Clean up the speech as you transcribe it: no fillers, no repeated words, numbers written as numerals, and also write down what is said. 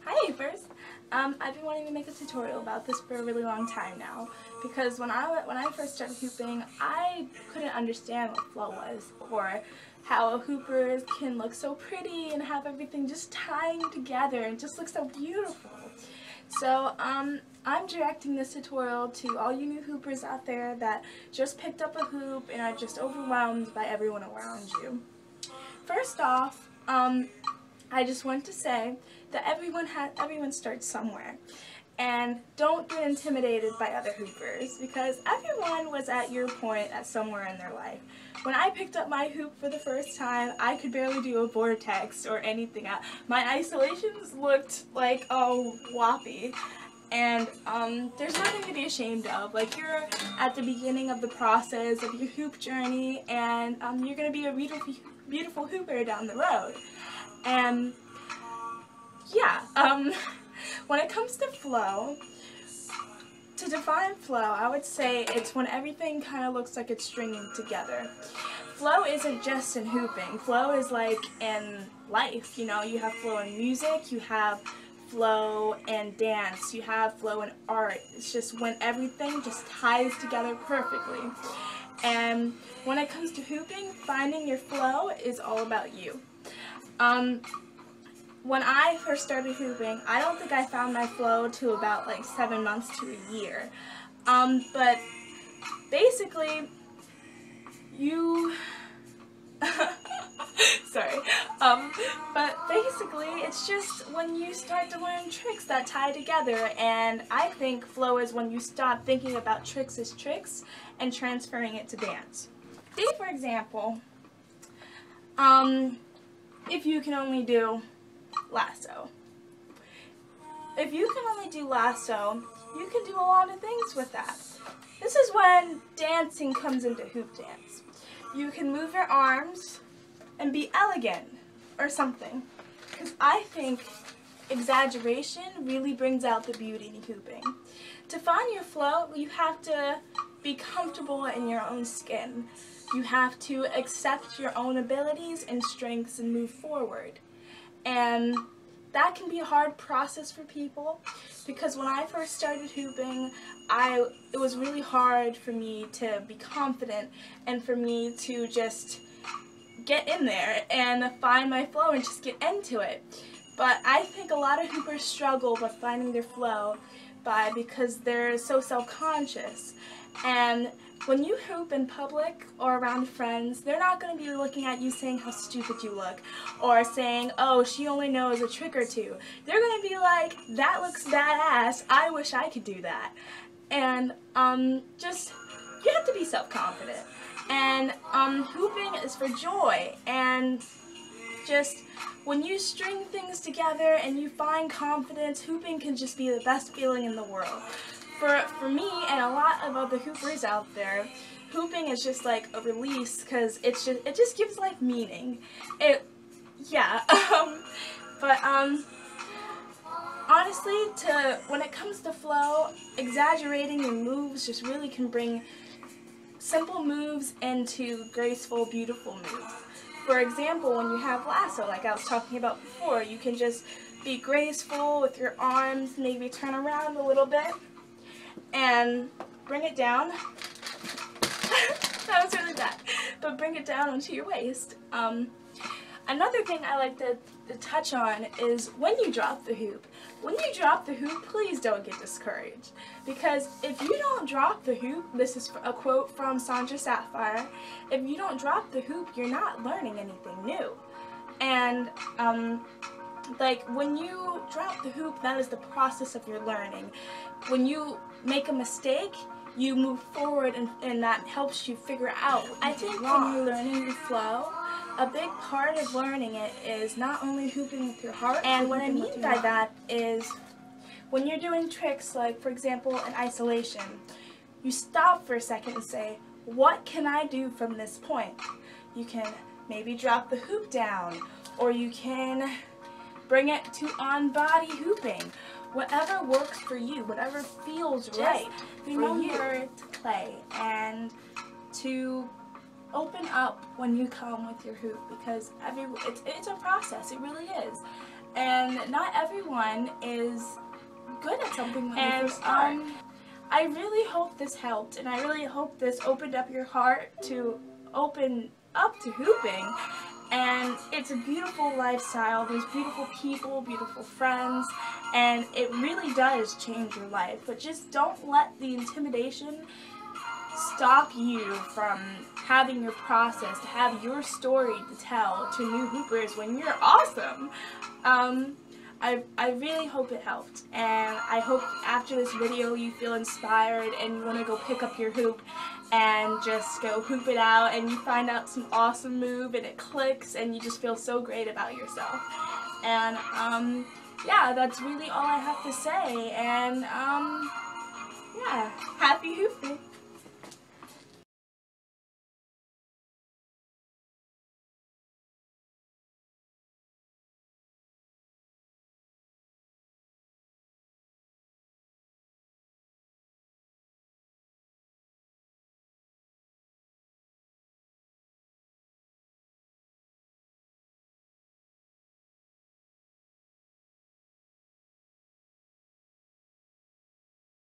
Hi Apers! I've been wanting to make a tutorial about this for a really long time now because when I first started hooping, I couldn't understand what flow was or how hoopers can look so pretty and have everything just tying together and just look so beautiful. So I'm directing this tutorial to all you new hoopers out there that just picked up a hoop and are just overwhelmed by everyone around you. First off, I just want to say that everyone starts somewhere. And don't get intimidated by other hoopers because everyone was at your point at somewhere in their life. When I picked up my hoop for the first time, I could barely do a vortex or anything. My isolations looked like a whoppy. And there's nothing to be ashamed of. Like, you're at the beginning of the process of your hoop journey, and you're going to be a beautiful hooper down the road. And yeah, when it comes to flow, to define flow, I would say it's when everything kind of looks like it's stringing together. Flow isn't just in hooping. Flow is like in life. You know, you have flow in music, you have flow in dance, you have flow in art. It's just when everything just ties together perfectly. And when it comes to hooping, finding your flow is all about you. When I first started hooping, I don't think I found my flow to about like 7 months to a year. But basically, sorry. But basically, it's just when you start to learn tricks that tie together, and I think flow is when you stop thinking about tricks as tricks and transferring it to dance. Say, for example, if you can only do lasso. If you can only do lasso, you can do a lot of things with that. This is when dancing comes into hoop dance. You can move your arms and be elegant or something. Because I think exaggeration really brings out the beauty in hooping. To find your flow, you have to be comfortable in your own skin. You have to accept your own abilities and strengths and move forward. And that can be a hard process for people because when I first started hooping, it was really hard for me to be confident and for me to just get in there and find my flow and just get into it. But I think a lot of hoopers struggle with finding their flow because they're so self-conscious. And when you hoop in public or around friends, they're not going to be looking at you saying how stupid you look or saying, oh, she only knows a trick or two. They're going to be like, that looks badass, I wish I could do that. And you have to be self-confident. And hooping is for joy, and just when you string things together and you find confidence, hooping can just be the best feeling in the world. For me and a lot of other hoopers out there, hooping is just like a release because it just gives life meaning. Honestly, when it comes to flow, exaggerating your moves just really can bring simple moves into graceful, beautiful moves. For example, when you have lasso, like I was talking about before, you can just be graceful with your arms, maybe turn around a little bit, and bring it down. That was really bad. But bring it down onto your waist. Another thing I like to touch on is when you drop the hoop. When you drop the hoop, please don't get discouraged. Because if you don't drop the hoop, this is a quote from Sandra Sapphire, if you don't drop the hoop, you're not learning anything new. And like, when you drop the hoop, that is the process of your learning. When you make a mistake, you move forward and that helps you figure out. I think when you're learning your flow, a big part of learning it is not only hooping with your heart, and what I mean by that is when you're doing tricks like, for example, in isolation, you stop for a second and say, what can I do from this point? You can maybe drop the hoop down, or you can bring it to on-body hooping. Whatever works for you, whatever feels right for you. Remember to play and to open up when you come with your hoop because it's a process, it really is. and not everyone is good at something when they first start. I really hope this helped, and I really hope this opened up your heart to open up to hooping. And it's a beautiful lifestyle. There's beautiful people, beautiful friends, and it really does change your life. But just don't let the intimidation stop you from having your process, to have your story to tell to new hoopers when you're awesome. I really hope it helped, and I hope after this video you feel inspired and you want to go pick up your hoop and just go hoop it out, and you find out some awesome move and it clicks and you just feel so great about yourself. And yeah, that's really all I have to say, and yeah, happy hooping.